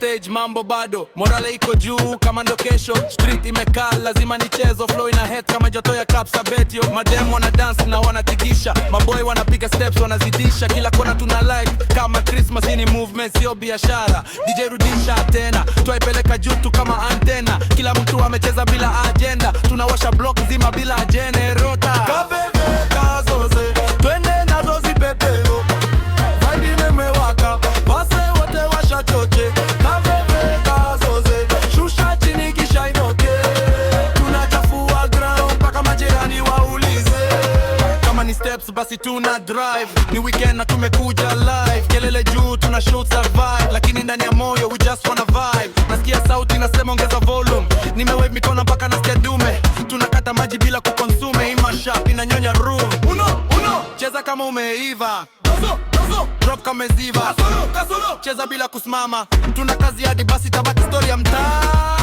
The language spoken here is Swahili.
stage mambo bado, morale iko juu kama ndo kesho. Street imekaa lazima nichezo, flow ina head kama joto ya Kapsabet yo. Madem wana dance na wanatigisha, maboy wanapiga steps wanazidisha, kila kona tuna like kama Christmas. Hii ni movement sio biashara, DJ rudisha tena, twaipeleka juu tu kama antena. Kila mtu amecheza bila agenda, tunawasha block zima bila generota. Kabebe kazoze, twende nazo zipepeo, vibe imewaka, wase wote washa choche. Kabebe kazoze, shusha chini kisha inoke, tunachafua ground mpaka majirani waulize. Kama ni steps basi tuna drive, ni weekend na tumekuja live. Kelele juu tuna shoot survive, lakini ndani ya moyo we just wanna vibe. Nasikia sauti nasema ongeza volume, nimewave mikono mpaka nasikia dume. Tunakata maji bila kukonsume, hii mashup inanyonya room. Uno, cheza kama umeiva, drop kama ziva, cheza bila kusimama. Tuna kazi hadi basi tabaki story ya mtaa.